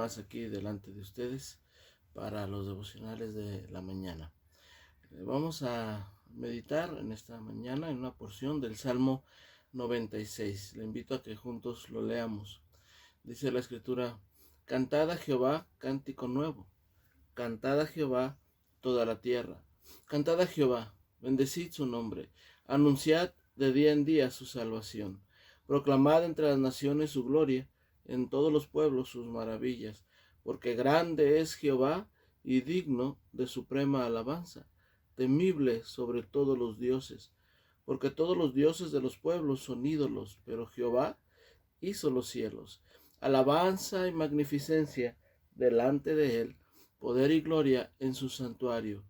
más aquí delante de ustedes para los devocionales de la mañana. Vamos a meditar en esta mañana en una porción del Salmo 96. Le invito a que juntos lo leamos. Dice la Escritura: Cantad a Jehová cántico nuevo, cantad a Jehová toda la tierra. Cantad a Jehová, bendecid su nombre, anunciad de día en día su salvación. Proclamad entre las naciones su gloria, en todos los pueblos sus maravillas, porque grande es Jehová y digno de suprema alabanza, temible sobre todos los dioses, porque todos los dioses de los pueblos son ídolos, pero Jehová hizo los cielos. Alabanza y magnificencia delante de él, poder y gloria en su santuario.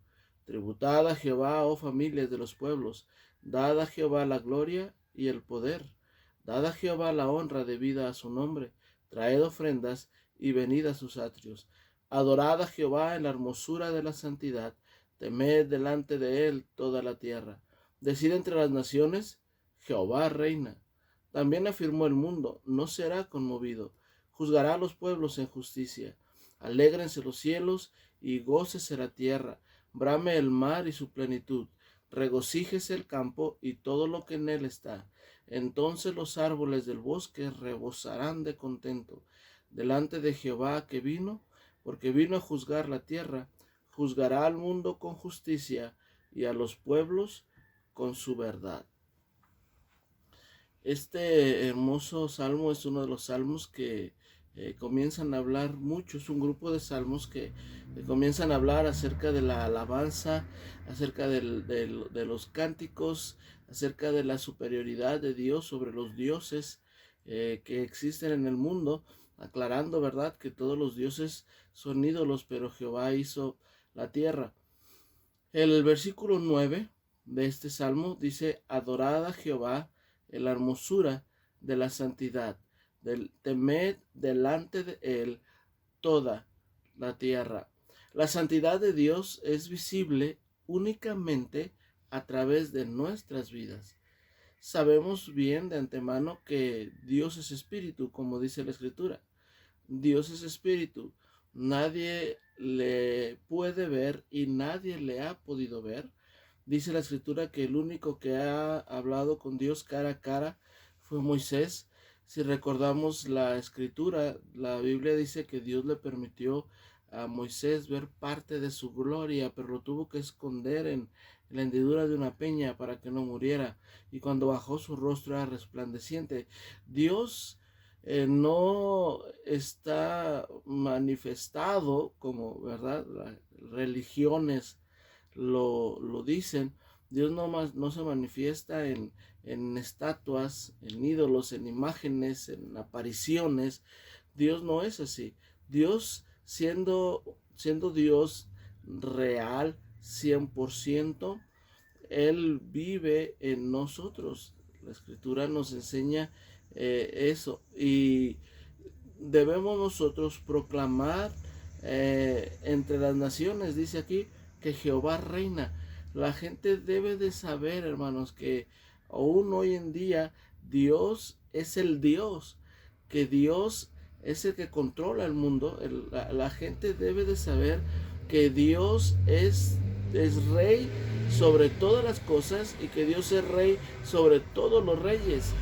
Tributad a Jehová, oh familias de los pueblos, dad a Jehová la gloria y el poder. Dad a Jehová la honra debida a su nombre, traed ofrendas y venid a sus atrios. Adorad a Jehová en la hermosura de la santidad, temed delante de él toda la tierra. Decid entre las naciones: Jehová reina. También afirmó el mundo, no será conmovido. Juzgará a los pueblos en justicia. Alégrense los cielos y gócese la tierra. Brame el mar y su plenitud. Regocíjese el campo y todo lo que en él está. Entonces los árboles del bosque rebosarán de contento delante de Jehová que vino, porque vino a juzgar la tierra. Juzgará al mundo con justicia y a los pueblos con su verdad. Este hermoso salmo es uno de los salmos que comienzan a hablar mucho. Es un grupo de salmos que comienzan a hablar acerca de la alabanza, acerca de los cánticos, acerca de la superioridad de Dios sobre los dioses que existen en el mundo, aclarando, ¿verdad?, que todos los dioses son ídolos, pero Jehová hizo la tierra. El versículo 9 de este salmo dice: Adorad a Jehová en la hermosura de la santidad, temed delante de él toda la tierra. La santidad de Dios es visible únicamente a través de nuestras vidas. Sabemos bien de antemano que Dios es espíritu, como dice la Escritura. Dios es espíritu. Nadie le puede ver y nadie le ha podido ver. Dice la Escritura que el único que ha hablado con Dios cara a cara fue Moisés. Si recordamos la Escritura, la Biblia dice que Dios le permitió a Moisés ver parte de su gloria, pero lo tuvo que esconder en la hendidura de una peña para que no muriera. Y cuando bajó, su rostro era resplandeciente. Dios no está manifestado como, ¿verdad?, las religiones lo dicen. Dios no se manifiesta en estatuas, en ídolos, en imágenes, en apariciones. Dios no es así. Dios siendo Dios real, 100%, Él vive en nosotros. La Escritura nos enseña eso, y debemos nosotros proclamar entre las naciones, dice aquí, que Jehová reina. La gente debe de saber, hermanos, que aún hoy en día Dios es el Dios, que Dios es el que controla el mundo. La gente debe de saber que Dios es rey sobre todas las cosas y que Dios es rey sobre todos los reyes.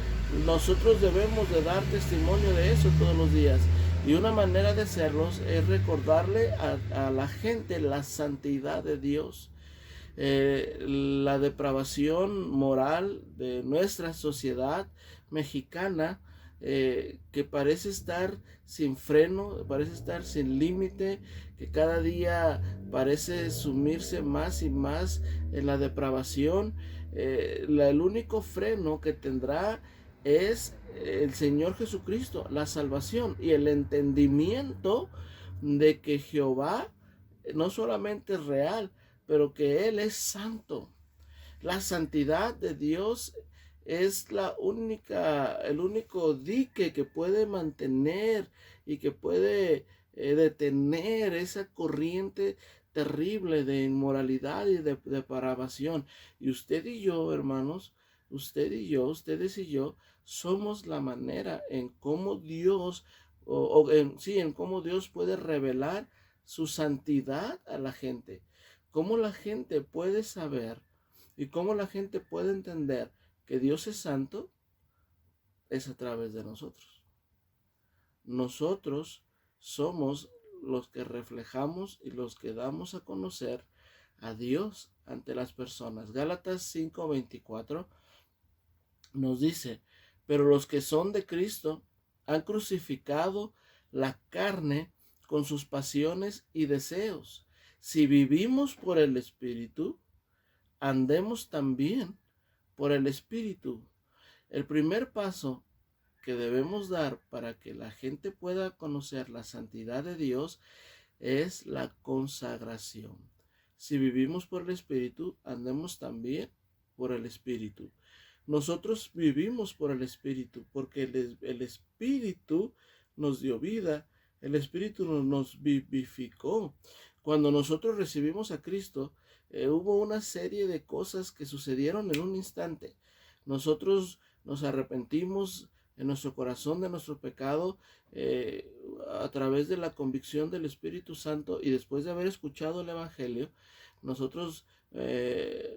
Nosotros debemos de dar testimonio de eso todos los días. Y una manera de hacerlos es recordarle a la gente la santidad de Dios. La depravación moral de nuestra sociedad mexicana, que parece estar sin freno, parece estar sin límite, que cada día parece sumirse más y más en la depravación. El único freno que tendrá es el Señor Jesucristo, la salvación y el entendimiento de que Jehová no solamente es real, pero que Él es santo. La santidad de Dios es el único dique que puede mantener y que puede detener esa corriente terrible de inmoralidad y de depravación. Y usted y yo, hermanos, ustedes y yo, somos la manera en cómo Dios en cómo Dios puede revelar su santidad a la gente. Cómo la gente puede saber y cómo la gente puede entender que Dios es santo es a través de nosotros. Nosotros somos los que reflejamos y los que damos a conocer a Dios ante las personas. Gálatas 5:24 nos dice, pero los que son de Cristo han crucificado la carne con sus pasiones y deseos. Si vivimos por el Espíritu, andemos también por el Espíritu. El primer paso que debemos dar para que la gente pueda conocer la santidad de Dios es la consagración. Si vivimos por el Espíritu, andemos también por el Espíritu. Nosotros vivimos por el Espíritu, porque el Espíritu nos dio vida, el Espíritu nos vivificó. Cuando nosotros recibimos a Cristo, hubo una serie de cosas que sucedieron en un instante. Nosotros nos arrepentimos en nuestro corazón de nuestro pecado a través de la convicción del Espíritu Santo, y después de haber escuchado el Evangelio, nosotros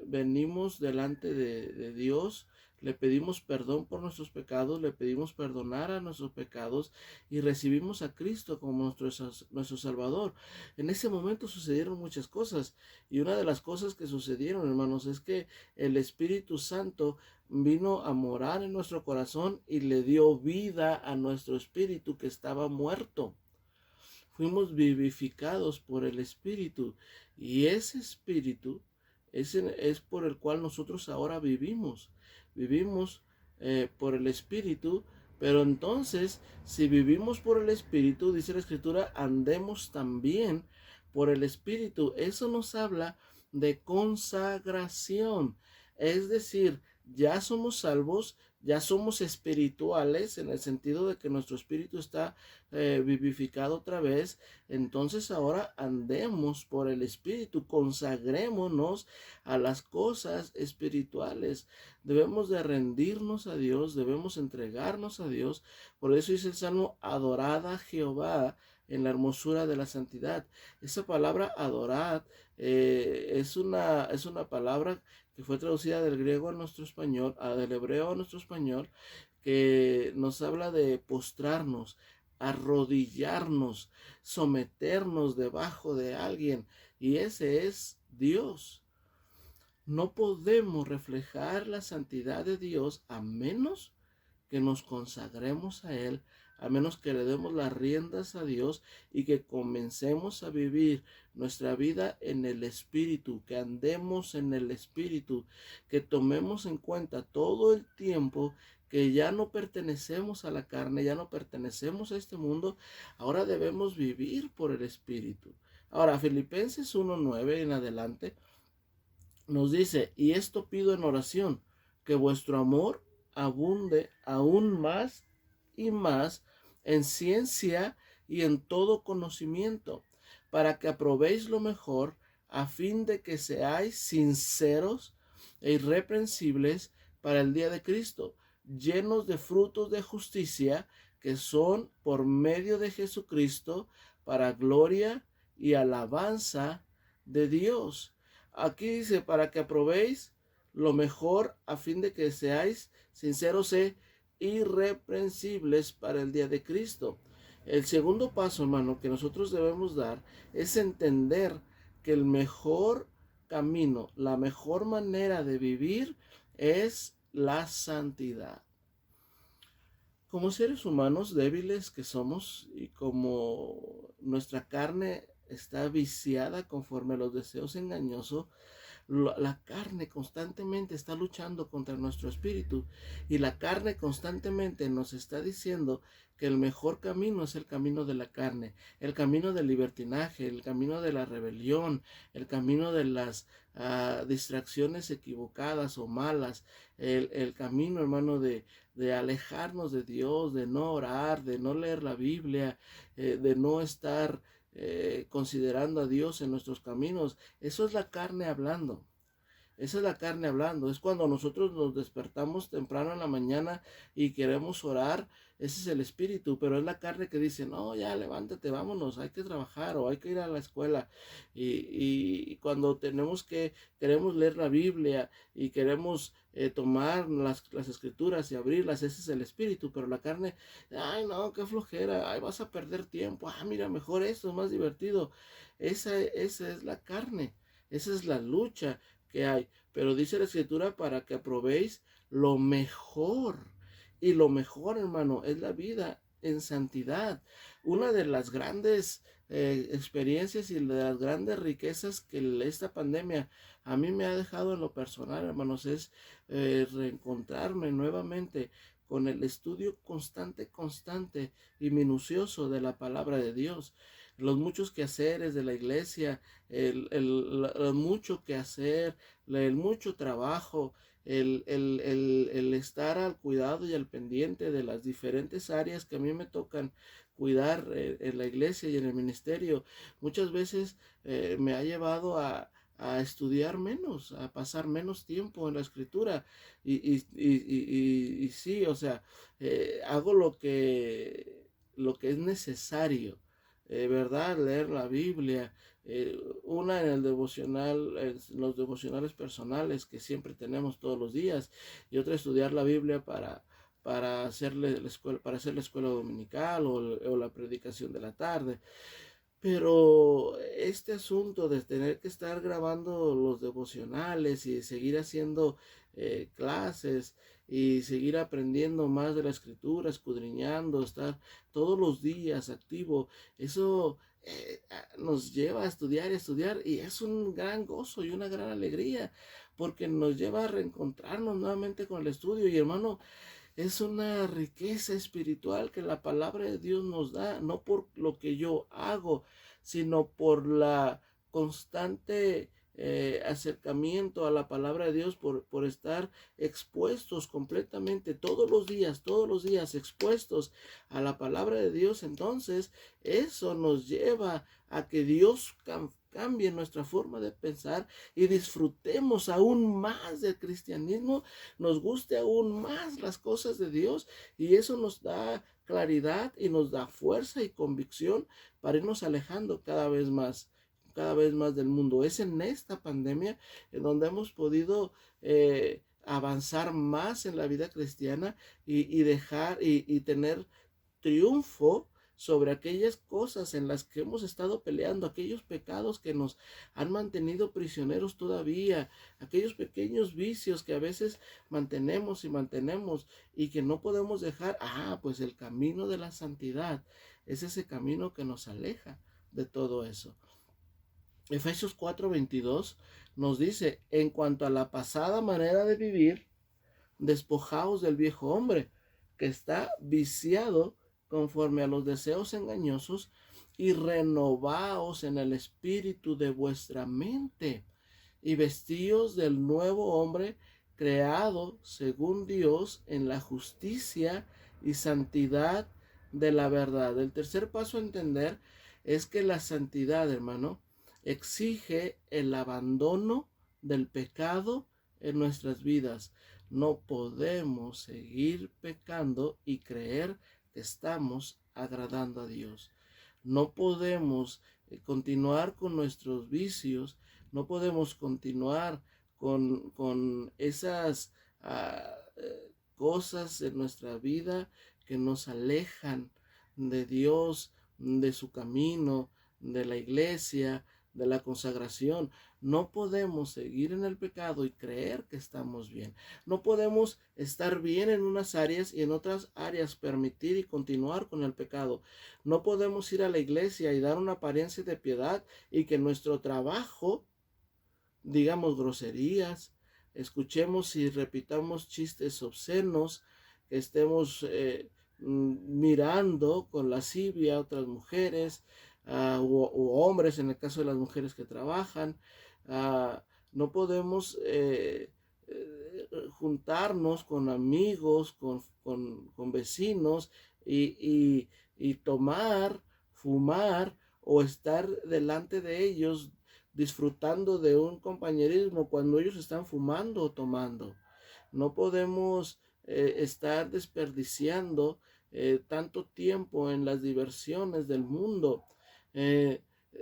venimos delante de Dios, le pedimos perdón por nuestros pecados, le pedimos perdonar a nuestros pecados y recibimos a Cristo como nuestro Salvador. En ese momento sucedieron muchas cosas, y una de las cosas que sucedieron, hermanos, es que el Espíritu Santo vino a morar en nuestro corazón y le dio vida a nuestro espíritu que estaba muerto. Fuimos vivificados por el Espíritu, y ese Espíritu es por el cual nosotros ahora vivimos. Vivimos por el Espíritu, pero entonces, si vivimos por el Espíritu, dice la Escritura, andemos también por el Espíritu. Eso nos habla de consagración, es decir, ya somos salvos, ya somos espirituales en el sentido de que nuestro espíritu está vivificado otra vez. Entonces ahora andemos por el Espíritu, consagrémonos a las cosas espirituales. Debemos de rendirnos a Dios, debemos entregarnos a Dios. Por eso dice el Salmo, adorad a Jehová en la hermosura de la santidad. Esa palabra adorad es una palabra que fue traducida del griego a nuestro español, del hebreo a nuestro español, que nos habla de postrarnos, arrodillarnos, someternos debajo de alguien, y ese es Dios. No podemos reflejar la santidad de Dios a menos que nos consagremos a Él, a menos que le demos las riendas a Dios y que comencemos a vivir nuestra vida en el Espíritu, que andemos en el Espíritu, que tomemos en cuenta todo el tiempo que ya no pertenecemos a la carne, ya no pertenecemos a este mundo, ahora debemos vivir por el Espíritu. Ahora, Filipenses 1:9 en adelante nos dice, y esto pido en oración, que vuestro amor abunde aún más y más en ciencia y en todo conocimiento, para que aprobéis lo mejor, a fin de que seáis sinceros e irreprensibles para el día de Cristo, llenos de frutos de justicia, que son por medio de Jesucristo, para gloria y alabanza de Dios. Aquí dice, para que aprobéis lo mejor, a fin de que seáis sinceros e irreprensibles para el día de Cristo. El segundo paso, hermano, que nosotros debemos dar es entender que el mejor camino, la mejor manera de vivir es la santidad. Como seres humanos débiles que somos, y como nuestra carne está viciada conforme a los deseos engañosos, la carne constantemente está luchando contra nuestro espíritu, y la carne constantemente nos está diciendo que el mejor camino es el camino de la carne, el camino del libertinaje, el camino de la rebelión, el camino de las distracciones equivocadas o malas, el camino, hermano, de alejarnos de Dios, de no orar, de no leer la Biblia, de no estar considerando a Dios en nuestros caminos. Eso es la carne hablando. Esa es la carne hablando. Es cuando nosotros nos despertamos temprano en la mañana y queremos orar. Ese es el espíritu, pero es la carne que dice, no, ya levántate, vámonos, hay que trabajar o hay que ir a la escuela. Y cuando queremos leer la Biblia y queremos tomar las escrituras y abrirlas, ese es el espíritu, pero la carne, ay no, qué flojera, ay vas a perder tiempo, mira, mejor esto, es más divertido. Esa es la carne, esa es la lucha que hay. Pero dice la escritura para que aprobéis lo mejor. Y lo mejor, hermano, es la vida en santidad. Una de las grandes experiencias y de las grandes riquezas que esta pandemia a mí me ha dejado en lo personal, hermanos, es reencontrarme nuevamente con el estudio constante y minucioso de la palabra de Dios. Los muchos quehaceres de la iglesia, el mucho quehacer, el mucho trabajo, el estar al cuidado y al pendiente de las diferentes áreas que a mí me tocan cuidar en la iglesia y en el ministerio, muchas veces me ha llevado a estudiar menos, a pasar menos tiempo en la escritura. Y sí, o sea, hago lo que es necesario, ¿verdad? Leer la Biblia, una en el devocional, en los devocionales personales que siempre tenemos todos los días, y otra estudiar la Biblia para para hacer la escuela dominical o la predicación de la tarde. Pero este asunto de tener que estar grabando los devocionales y seguir haciendo clases y seguir aprendiendo más de la escritura, escudriñando, estar todos los días activo, eso nos lleva a estudiar y es un gran gozo y una gran alegría porque nos lleva a reencontrarnos nuevamente con el estudio. Y hermano, es una riqueza espiritual que la palabra de Dios nos da, no por lo que yo hago, sino por la constante acercamiento a la palabra de Dios, por estar expuestos completamente todos los días expuestos a la palabra de Dios. Entonces eso nos lleva a que Dios cambie nuestra forma de pensar y disfrutemos aún más del cristianismo, nos guste aún más las cosas de Dios, y eso nos da claridad y nos da fuerza y convicción para irnos alejando cada vez más del mundo. Es en esta pandemia en donde hemos podido avanzar más en la vida cristiana y dejar y tener triunfo sobre aquellas cosas en las que hemos estado peleando, aquellos pecados que nos han mantenido prisioneros todavía, aquellos pequeños vicios que a veces mantenemos y que no podemos dejar. Pues el camino de la santidad es ese camino que nos aleja de todo eso. Efesios 4:22 nos dice, en cuanto a la pasada manera de vivir, despojaos del viejo hombre, que está viciado conforme a los deseos engañosos, y renovaos en el espíritu de vuestra mente, y vestíos del nuevo hombre, creado según Dios en la justicia y santidad de la verdad. El tercer paso a entender es que la santidad, hermano, exige el abandono del pecado en nuestras vidas. No podemos seguir pecando y creer que estamos agradando a Dios. No podemos continuar con nuestros vicios, no podemos continuar con esas cosas en nuestra vida que nos alejan de Dios, de su camino, de la iglesia, de la consagración. No podemos seguir en el pecado y creer que estamos bien. No podemos estar bien en unas áreas y en otras áreas permitir y continuar con el pecado. No podemos ir a la iglesia y dar una apariencia de piedad y que nuestro trabajo, digamos groserías, escuchemos y repitamos chistes obscenos, que estemos mirando con lascivia a otras mujeres, u hombres en el caso de las mujeres que trabajan. No podemos juntarnos con amigos, con vecinos y tomar, fumar o estar delante de ellos disfrutando de un compañerismo cuando ellos están fumando o tomando. No podemos estar desperdiciando tanto tiempo en las diversiones del mundo. Eh,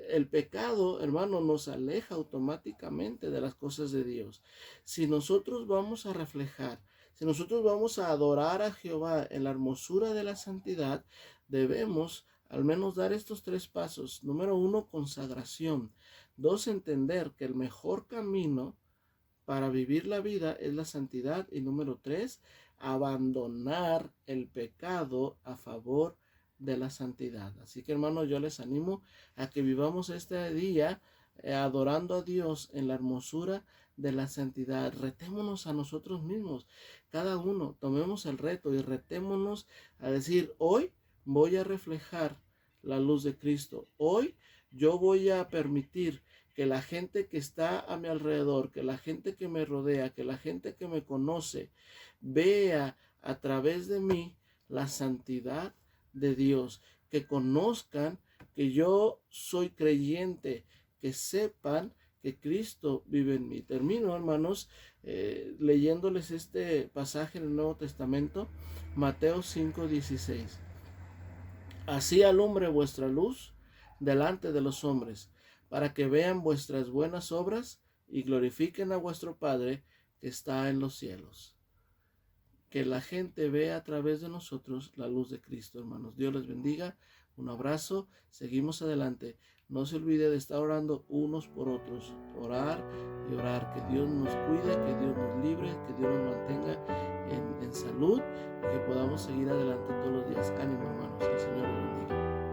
el pecado, hermano, nos aleja automáticamente de las cosas de Dios. Si nosotros vamos a reflejar, si nosotros vamos a adorar a Jehová en la hermosura de la santidad, debemos al menos dar estos 3 pasos. Número 1, consagración. 2, entender que el mejor camino para vivir la vida es la santidad. Y número 3, abandonar el pecado a favor de la santidad. Así que, hermanos, yo les animo a que vivamos este día adorando a Dios en la hermosura de la santidad. Retémonos a nosotros mismos. Cada uno tomemos el reto y retémonos a decir: hoy voy a reflejar la luz de Cristo. Hoy yo voy a permitir que la gente que está a mi alrededor, que la gente que me rodea, que la gente que me conoce, vea a través de mí la santidad de Dios, que conozcan que yo soy creyente, que sepan que Cristo vive en mí. Termino, hermanos, leyéndoles este pasaje en el Nuevo Testamento, Mateo 5:16. Así alumbre vuestra luz delante de los hombres, para que vean vuestras buenas obras y glorifiquen a vuestro Padre que está en los cielos. Que la gente vea a través de nosotros la luz de Cristo, hermanos. Dios les bendiga. Un abrazo. Seguimos adelante. No se olvide de estar orando unos por otros. Orar y orar. Que Dios nos cuide, que Dios nos libre, que Dios nos mantenga en salud y que podamos seguir adelante todos los días. Ánimo, hermanos. Que el Señor los bendiga.